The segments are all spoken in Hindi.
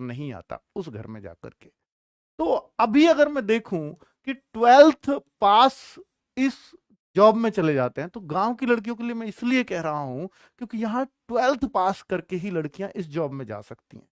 नहीं आता उस घर में जाकर के। तो अभी अगर मैं देखूं कि 12th पास इस जॉब में चले जाते हैं, तो गांव की लड़कियों के लिए मैं इसलिए कह रहा हूं क्योंकि यहाँ 12th पास करके ही लड़कियां इस जॉब में जा सकती हैं।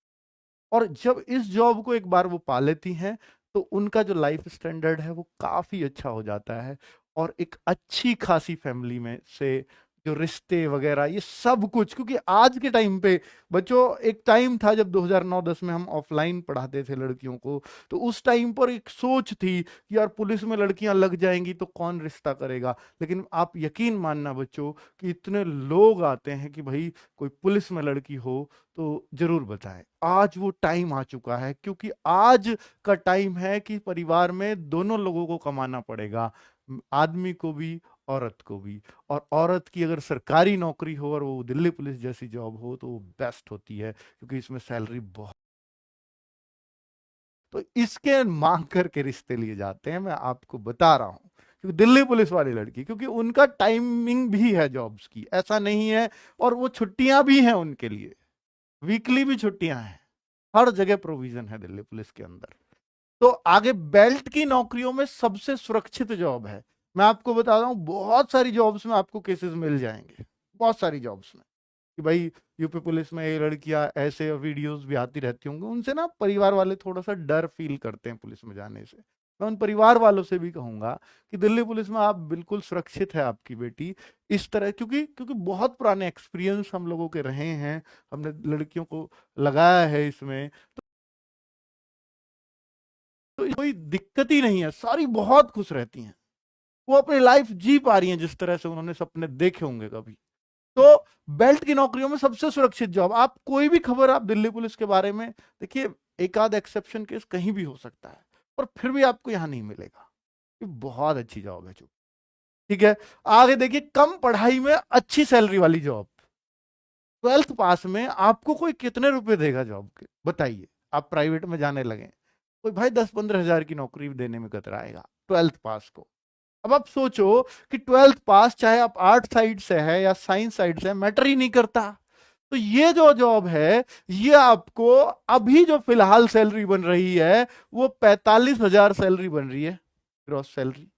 और जब इस जॉब को एक बार वो पा लेती हैं, तो उनका जो लाइफ स्टैंडर्ड है वो काफी अच्छा हो जाता है। और एक अच्छी खासी फैमिली में से जो रिश्ते वगैरह ये सब कुछ, क्योंकि आज के टाइम पे बच्चों, एक टाइम था जब 2009-10 में हम ऑफलाइन पढ़ाते थे लड़कियों को, तो उस टाइम पर एक सोच थी कि यार पुलिस में लड़कियां लग जाएंगी तो कौन रिश्ता करेगा। लेकिन आप यकीन मानना बच्चों कि इतने लोग आते हैं कि भाई कोई पुलिस में लड़की हो तो जरूर बताएं। आज वो टाइम आ चुका है, क्योंकि आज का टाइम है कि परिवार में दोनों लोगों को कमाना पड़ेगा, आदमी को भी औरत को भी। और औरत की अगर सरकारी नौकरी हो और वो दिल्ली पुलिस जैसी जॉब हो तो वो बेस्ट होती है, क्योंकि इसमें सैलरी बहुत। तो इसके मांग करके रिश्ते लिए जाते हैं, मैं आपको बता रहा हूं। क्योंकि दिल्ली पुलिस वाली लड़की, क्योंकि उनका टाइमिंग भी है जॉब्स की, ऐसा नहीं है। और वो छुट्टियां भी हैं उनके लिए, वीकली भी छुट्टियां हैं, हर जगह प्रोविजन है दिल्ली पुलिस के अंदर। तो आगे बेल्ट की नौकरियों में सबसे सुरक्षित जॉब है। मैं आपको बता रहा हूं, बहुत सारी जॉब्स में आपको केसेस मिल जाएंगे, बहुत सारी जॉब्स में, कि भाई यूपी पुलिस में ये लड़कियां ऐसे, वीडियोस भी आती रहती होंगी, उनसे ना परिवार वाले थोड़ा सा डर फील करते हैं पुलिस में जाने से। मैं उन परिवार वालों से भी कहूंगा कि दिल्ली पुलिस में आप बिल्कुल सुरक्षित है आपकी बेटी। इस तरह, क्योंकि क्योंकि बहुत पुराने एक्सपीरियंस हम लोगों के रहे हैं, हमने लड़कियों को लगाया है इसमें। तो कोई दिक्कत ही नहीं है, सारी बहुत खुश रहती हैं, वो अपनी लाइफ जी पा रही हैं जिस तरह से उन्होंने सपने देखे होंगे कभी। तो बेल्ट की नौकरियों में सबसे सुरक्षित जॉब, आप कोई भी खबर आप दिल्ली पुलिस के बारे में देखिए, एक आध एक्सेप्शन केस कहीं भी हो सकता है, पर फिर भी आपको यहां नहीं मिलेगा। ये बहुत अच्छी जॉब है जो, ठीक है। आगे देखिए, कम पढ़ाई में अच्छी सैलरी वाली जॉब। 12th पास में आपको कोई कितने रुपए देगा जॉब के, बताइए। आप प्राइवेट में जाने लगे, कोई भाई 10-15 हजार की नौकरी देने में कतराएगा 12th पास को। अब आप सोचो कि 12th पास, चाहे आप आर्ट साइड से है या साइंस साइड से, मैटर ही नहीं करता। तो ये जो जॉब है, ये आपको अभी जो फिलहाल सैलरी बन रही है वो 45,000 सैलरी बन रही है, ग्रॉस सैलरी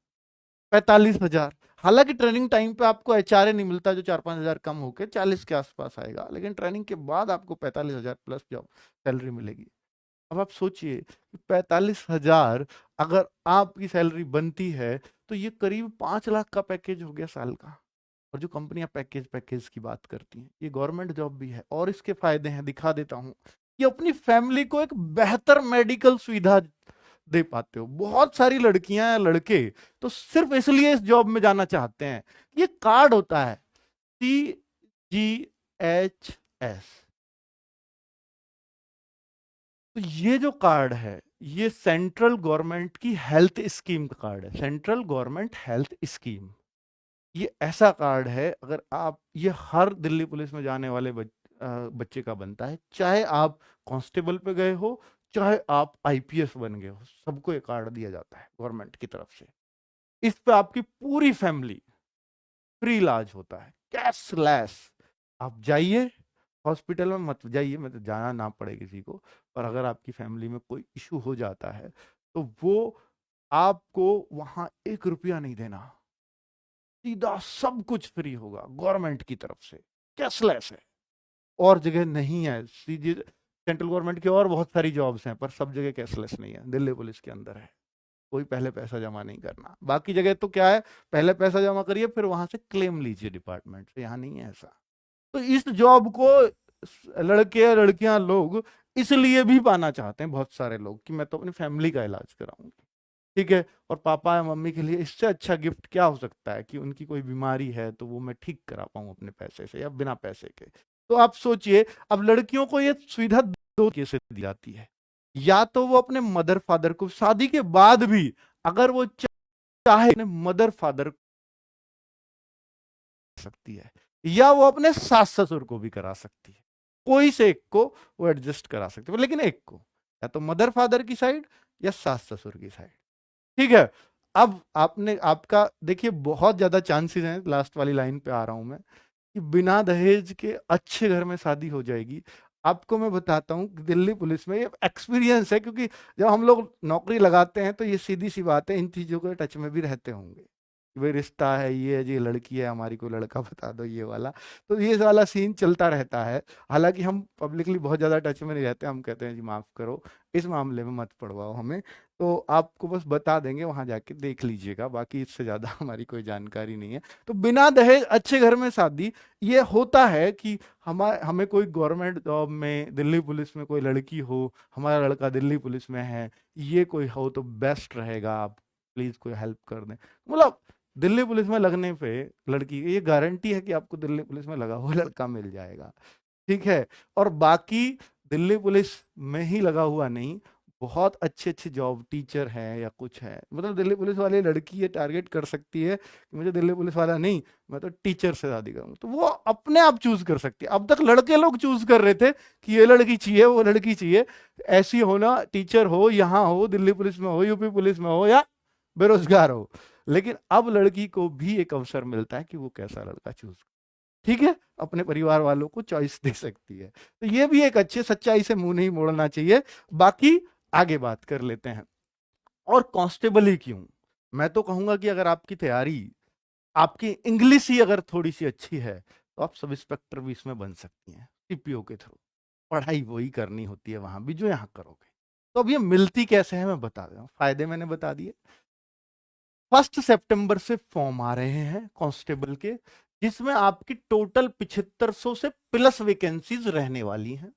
45,000। हालांकि ट्रेनिंग टाइम पे आपको एचआरए नहीं मिलता, जो 4-5 हजार कम होकर 40 के आसपास आएगा, लेकिन ट्रेनिंग के बाद आपको 45,000 प्लस जॉब सैलरी मिलेगी। अब आप सोचिए कि 45,000 अगर आपकी सैलरी बनती है, तो ये करीब 5 लाख का पैकेज हो गया साल का। और जो कंपनियां पैकेज पैकेज की बात करती हैं, ये गवर्नमेंट जॉब भी है। और इसके फायदे हैं, दिखा देता हूं, कि अपनी फैमिली को एक बेहतर मेडिकल सुविधा दे पाते हो। बहुत सारी लड़कियां या लड़के तो सिर्फ इसलिए इस जॉब में जाना चाहते हैं, ये कार्ड होता है CGHS। तो ये जो कार्ड है, ये सेंट्रल गवर्नमेंट की हेल्थ स्कीम का कार्ड है, सेंट्रल गवर्नमेंट हेल्थ स्कीम। ये ऐसा कार्ड है, अगर आप, ये हर दिल्ली पुलिस में जाने वाले बच्चे का बनता है, चाहे आप कांस्टेबल पे गए हो, चाहे आप आईपीएस बन गए हो, सबको ये कार्ड दिया जाता है गवर्नमेंट की तरफ से। इस पे आपकी पूरी फैमिली फ्री इलाज होता है, कैशलेस। आप जाइए, हॉस्पिटल में मत जाइए, मतलब जाना ना पड़े किसी को, पर अगर आपकी फैमिली में कोई इशू हो जाता है तो वो आपको वहां 1 रुपया नहीं देना, सीधा सब कुछ फ्री होगा गवर्नमेंट की तरफ से, कैशलेस है। और जगह नहीं है, सीधे सेंट्रल गवर्नमेंट की और बहुत सारी जॉब्स हैं, पर सब जगह कैशलेस नहीं है, दिल्ली पुलिस के अंदर है। कोई पहले पैसा जमा नहीं करना, बाकी जगह तो क्या है, पहले पैसा जमा करिए फिर वहां से क्लेम लीजिए डिपार्टमेंट से, यहाँ नहीं है ऐसा। तो इस जॉब को लड़के लड़कियां लोग इसलिए भी पाना चाहते हैं, बहुत सारे लोग, कि मैं तो अपनी फैमिली का इलाज कराऊंगी, ठीक है। और पापा या मम्मी के लिए इससे अच्छा गिफ्ट क्या हो सकता है कि उनकी कोई बीमारी है तो वो मैं ठीक करा पाऊं अपने पैसे से या बिना पैसे के। तो आप सोचिए, अब लड़कियों को ये सुविधा दो कैसे दी जाती है। या तो वो अपने मदर फादर को शादी के बाद भी, अगर वो चाहे, अपने मदर फादर सकती है, या वो अपने सास ससुर को भी करा सकती है। कोई से एक को वो एडजस्ट करा सकती है, लेकिन एक को, या तो मदर फादर की साइड या सास ससुर की साइड, ठीक है। अब आपने, आपका देखिए बहुत ज्यादा चांसेस हैं, लास्ट वाली लाइन पे आ रहा हूं मैं, कि बिना दहेज के अच्छे घर में शादी हो जाएगी आपको मैं बताता हूँ दिल्ली पुलिस में ये एक्सपीरियंस है, क्योंकि जब हम लोग नौकरी लगाते हैं तो ये सीधी सी बात है, इन चीजों के टच में भी रहते होंगे। भाई रिश्ता है, ये है जी, लड़की है हमारी, को लड़का बता दो, ये वाला। तो ये वाला सीन चलता रहता है। हालांकि हम पब्लिकली बहुत ज्यादा टच में नहीं रहते, हम कहते हैं जी माफ करो, इस मामले में मत पड़वाओ हमें। तो आपको बस बता देंगे, वहां जाके देख लीजिएगा, बाकी इससे ज्यादा हमारी कोई जानकारी नहीं है। तो बिना दहेज अच्छे घर में शादी, ये होता है कि हमें कोई गवर्नमेंट जॉब में दिल्ली पुलिस में कोई लड़की हो, हमारा लड़का दिल्ली पुलिस में है, ये कोई हो तो बेस्ट रहेगा, आप प्लीज कोई हेल्प कर दें। मतलब दिल्ली पुलिस में लगने पे लड़की, ये गारंटी है कि आपको दिल्ली पुलिस में लगा हुआ लड़का मिल जाएगा, ठीक है। और बाकी दिल्ली पुलिस में ही लगा हुआ नहीं, बहुत अच्छे अच्छे जॉब, टीचर है या कुछ है, मतलब दिल्ली पुलिस वाली लड़की ये टारगेट कर सकती है कि मुझे दिल्ली पुलिस वाला नहीं, मैं तो टीचर से शादी करूंगा, तो वो अपने आप चूज कर सकती है। अब तक लड़के लोग चूज कर रहे थे कि ये लड़की चाहिए, वो लड़की चाहिए, ऐसी होना, टीचर हो, यहाँ हो, दिल्ली पुलिस में हो, यूपी पुलिस में हो, या बेरोजगार हो। लेकिन अब लड़की को भी एक अवसर मिलता है कि वो कैसा लड़का चूज, ठीक है, अपने परिवार वालों को चॉइस दे सकती है। तो ये भी एक अच्छी सच्चाई से मुंह नहीं मोड़ना चाहिए। बाकी आगे बात कर लेते हैं। और कांस्टेबल ही क्यों, मैं तो कहूंगा कि अगर आपकी तैयारी, आपकी इंग्लिश ही अगर थोड़ी सी अच्छी है, तो आप सब इंस्पेक्टर भी इसमें बन सकती हैं, सीपीओ के थ्रू। पढ़ाई वही करनी होती है वहां भी जो यहाँ करोगे। तो अब ये मिलती कैसे है मैं बता रहा हूँ, फायदे मैंने बता दिए। 1 सितंबर से फॉर्म आ रहे हैं कांस्टेबल के, जिसमें आपकी टोटल 7500 से प्लस वैकेंसीज रहने वाली हैं,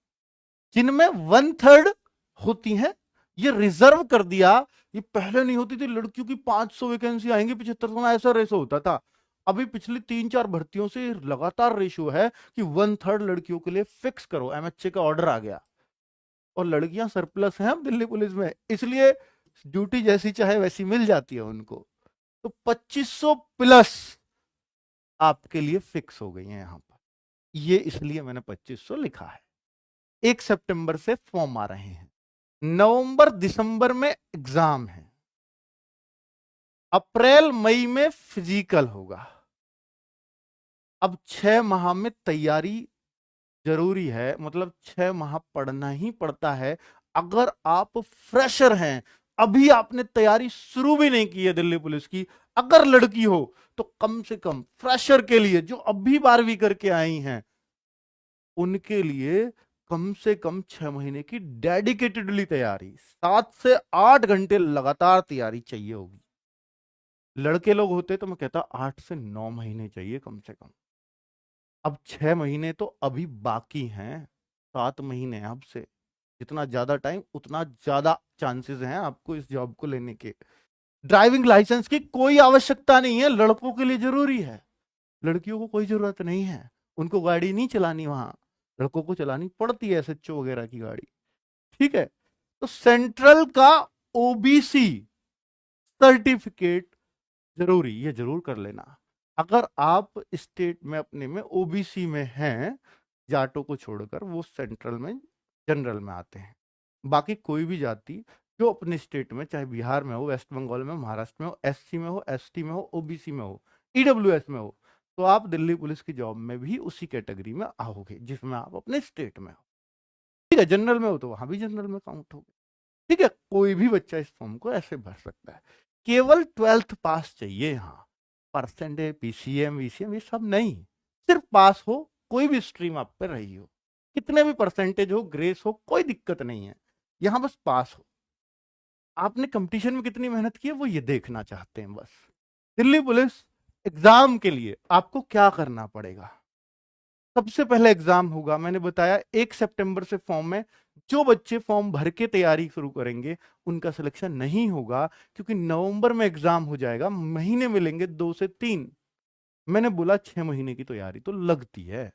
जिनमें 1/3 होती हैं, ये रिजर्व कर दिया। ये पहले नहीं होती थी, लड़कियों की 500 वैकेंसी आएंगी 7500 में, ऐसा रेशो होता था। अभी पिछली 3-4 भर्तियों से लगातार रेशो है कि 1/3 लड़कियों के लिए फिक्स करो, एमएचए का ऑर्डर आ गया। और लड़कियां सरप्लस हैं अब दिल्ली पुलिस में, इसलिए ड्यूटी जैसी चाहे वैसी मिल जाती है उनको। तो 2500 प्लस आपके लिए फिक्स हो गई है यहां पर, ये इसलिए मैंने 2500 लिखा है। 1 सितंबर से फॉर्म आ रहे हैं, नवंबर दिसंबर में एग्जाम है, अप्रैल मई में फिजिकल होगा। अब 6 माह में तैयारी जरूरी है, मतलब 6 माह पढ़ना ही पड़ता है। अगर आप फ्रेशर हैं, अभी आपने तैयारी शुरू भी नहीं की है दिल्ली पुलिस की, अगर लड़की हो, तो कम से कम फ्रेशर के लिए जो अभी 12वीं करके आई हैं, उनके लिए कम से कम 6 महीने की डेडिकेटेडली तैयारी, 7 से 8 घंटे लगातार तैयारी चाहिए होगी। लड़के लोग होते तो मैं कहता 8 से 9 महीने चाहिए कम से कम। अब 6 महीने तो अभी बाकी हैं, 7 महीने हैं अब से। जितना ज्यादा टाइम, उतना ज्यादा चांसेस हैं आपको इस जॉब को लेने के। ड्राइविंग लाइसेंस की कोई आवश्यकता नहीं है, लड़कों के लिए जरूरी है, लड़कियों को कोई जरूरत नहीं है। उनको गाड़ी नहीं चलानी वहां, लड़कों को चलानी पड़ती है, एसएचओ वगैरह की गाड़ी, ठीक है। तो सेंट्रल का ओबीसी सर्टिफिकेट जरूरी, ये जरूर कर लेना। अगर आप स्टेट में अपने में ओबीसी में हैं, जाटों को छोड़कर, वो सेंट्रल में जनरल में आते हैं। बाकी कोई भी जाति जो अपने स्टेट में, चाहे बिहार में हो, वेस्ट बंगाल में, महाराष्ट्र में हो, एससी में हो, एसटी में हो, ओबीसी में हो, ईडब्ल्यूएस में हो, तो आप दिल्ली पुलिस की जॉब में भी उसी कैटेगरी में आओगे जिसमें आप अपने स्टेट में हो, ठीक है। जनरल में हो तो वहां भी जनरल में काउंट होगे, ठीक है। कोई भी बच्चा इस फॉर्म को ऐसे भर सकता है। केवल 12th पास चाहिए यहाँ, परसेंटेज, पीसीएम वीसीएम ये सब नहीं, सिर्फ पास हो, कोई भी स्ट्रीम आप पे रही हो, कितने भी परसेंटेज हो, ग्रेस हो, कोई दिक्कत नहीं है, यहाँ बस पास हो। आपने कंपटीशन में कितनी मेहनत की है वो ये देखना चाहते हैं बस। दिल्ली पुलिस एग्जाम के लिए आपको क्या करना पड़ेगा, सबसे पहले एग्जाम होगा, मैंने बताया 1 सितंबर से फॉर्म है। जो बच्चे फॉर्म भर के तैयारी शुरू करेंगे उनका सिलेक्शन नहीं होगा, क्योंकि नवंबर में एग्जाम हो जाएगा, महीने मिलेंगे 2 से 3। मैंने बोला 6 महीने की तैयारी तो लगती है,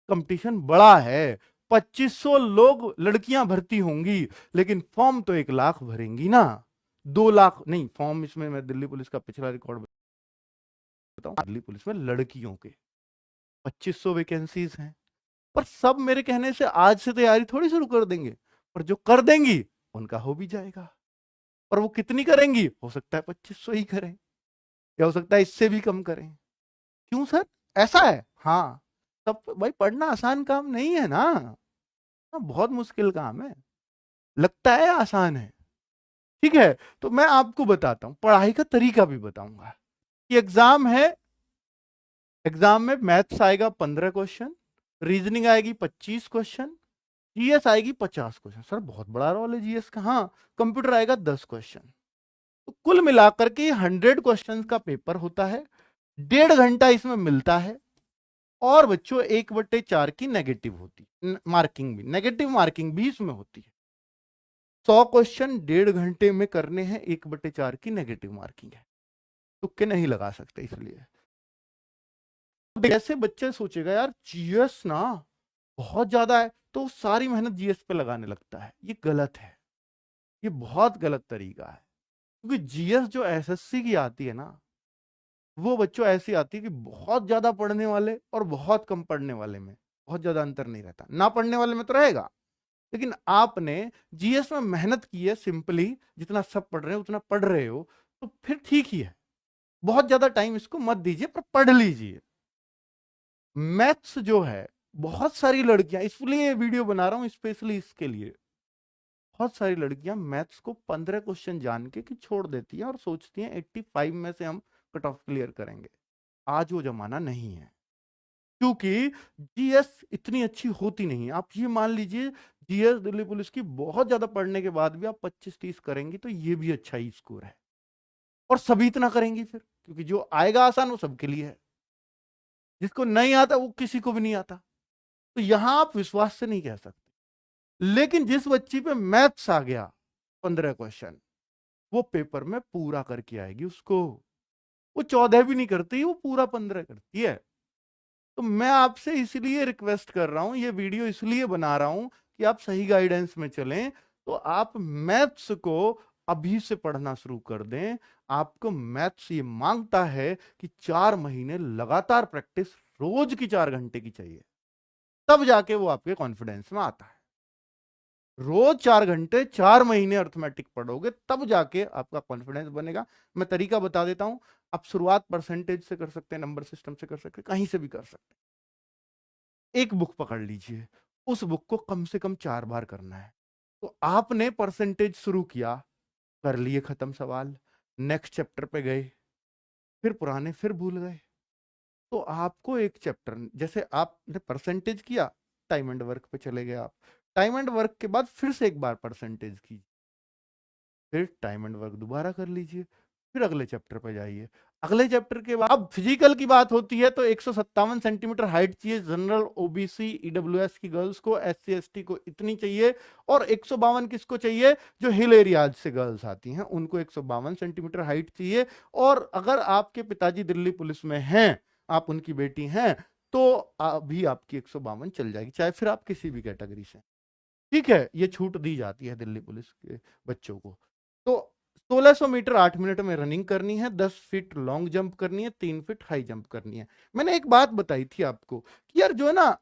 कंपटीशन बड़ा है, 2500 लोग, लड़कियां भर्ती होंगी, लेकिन फॉर्म तो 1 लाख भरेंगी ना, 2 लाख नहीं फॉर्म। इसमें मैं दिल्ली पुलिस का पिछला रिकॉर्ड बताऊं, दिल्ली पुलिस में लड़कियों के 2500 वैकेंसीज हैं, पर सब मेरे कहने से आज से तैयारी थोड़ी शुरू कर देंगे, पर जो कर देंगी उनका हो भी जाएगा। पर वो कितनी करेंगी, हो सकता है 2500 ही करें, या हो सकता है इससे भी कम करें। क्यों सर, ऐसा है? हाँ, तब भाई पढ़ना आसान काम नहीं है ना, हाँ, बहुत मुश्किल काम है, लगता है आसान है, ठीक है। तो मैं आपको बताता हूं, पढ़ाई का तरीका भी बताऊंगा कि एग्जाम में मैथ्स आएगा 15 क्वेश्चन, रीजनिंग आएगी 25 क्वेश्चन, जीएस आएगी 50 क्वेश्चन। सर बहुत बड़ा रोल है जीएस का। हाँ, कंप्यूटर आएगा 10 क्वेश्चन। तो कुल मिलाकर के 100 क्वेश्चन का पेपर होता है, 1.5 घंटा इसमें मिलता है। और बच्चों 1/4 की नेगेटिव होती है, मार्किंग भी, नेगेटिव मार्किंग भी इसमें होती है। 100 क्वेश्चन 1.5 घंटे में करने हैं, 1/4 की नेगेटिव मार्किंग है, तुक्के नहीं लगा सकते। इसलिए जैसे बच्चे सोचेगा यार जीएस ना बहुत ज्यादा है, तो सारी मेहनत जीएस पे लगाने लगता है, ये गलत है, ये बहुत गलत तरीका है। क्योंकि जीएस जो एसएससी की आती है ना, वो बच्चों ऐसी आती है कि बहुत ज्यादा पढ़ने वाले और बहुत कम पढ़ने वाले में बहुत ज्यादा अंतर नहीं रहता। ना पढ़ने वाले में तो रहेगा, लेकिन आपने जीएस में मेहनत की है, सिंपली जितना सब पढ़ रहे हो उतना पढ़ रहे हो, तो फिर ठीक ही है। बहुत ज्यादा टाइम इसको मत दीजिए, पर पढ़ लीजिए। मैथ्स जो है, बहुत सारी लड़कियां, इसलिए ये वीडियो बना रहा हूं स्पेशली इसके लिए, बहुत सारी लड़कियां मैथ्स को 15 क्वेश्चन जान के कि छोड़ देती हैं और सोचती हैं 85 में से हम कट ऑफ क्लियर करेंगे। आज वो जमाना नहीं है, क्योंकि जीएस इतनी अच्छी होती नहीं। आप ये मान लीजिए जीएस दिल्ली पुलिस की बहुत ज्यादा पढ़ने के बाद भी आप 25-30 करेंगी तो ये भी अच्छा ही स्कोर है। और सभी इतना करेंगी फिर, क्योंकि जो आएगा आसान वो सबके लिए है, जिसको नहीं आता वो किसी को भी नहीं आता। तो यहां आप विश्वास से नहीं कह सकते। लेकिन जिस बच्ची पे मैथ्स आ गया 15 क्वेश्चन, वो पेपर में पूरा करके आएगी। उसको वो 14 भी नहीं करती, वो पूरा 15 करती है। तो मैं आपसे इसलिए रिक्वेस्ट कर रहा हूं, ये वीडियो इसलिए बना रहा हूं कि आप सही गाइडेंस में चलें। तो आप मैथ्स को अभी से पढ़ना शुरू कर दें। आपको मैथ्स ये मांगता है कि 4 महीने लगातार प्रैक्टिस रोज की 4 घंटे की चाहिए, तब जाके वो आपके कॉन्फिडेंस में आता है। रोज 4 घंटे 4 महीने अर्थमेटिक पढ़ोगे, तब जाके आपका कॉन्फिडेंस बनेगा। मैं तरीका बता देता हूं। आप शुरुआत परसेंटेज से कर सकते हैं, नंबर सिस्टम से कर सकते हैं, कहीं से भी कर सकते हैं। एक बुक पकड़ लीजिए, उस बुक को कम से कम 4 बार करना है। तो आपने परसेंटेज शुरू किया, कर लिए खत्म सवाल, नेक्स्ट चैप्टर पे गए, फिर पुराने फिर भूल गए। तो आपको एक चैप्टर, जैसे आपने परसेंटेज किया, टाइम एंड वर्क पे चले गए आप, टाइम एंड वर्क के बाद फिर से एक बार परसेंटेज की, फिर टाइम एंड वर्क दोबारा कर लीजिए, फिर अगले चैप्टर पे जाइए। अगले चैप्टर के बाद अब फिजिकल की बात होती है तो 157 सेंटीमीटर हाइट चाहिए जनरल, ओबीसी, ईडब्ल्यूएस की गर्ल्स को, एससी एसटी को इतनी चाहिए। और 152 किसको चाहिए? जो हिल एरियाज से गर्ल्स आती हैं उनको 152 सेंटीमीटर हाइट चाहिए। और अगर आपके पिताजी दिल्ली पुलिस में हैं, आप उनकी बेटी हैं, तो अभी आपकी 152 चल जाएगी, चाहे फिर आप किसी भी कैटेगरी से। ठीक है, ये छूट दी जाती है दिल्ली पुलिस के बच्चों को। तो 1600 मीटर 8 मिनट में रनिंग करनी है, 10 फीट लॉन्ग जंप करनी है, 3 फीट हाई जंप करनी है। मैंने एक बात बताई थी आपको कि यार जो है ना,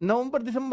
नवंबर दिसंबर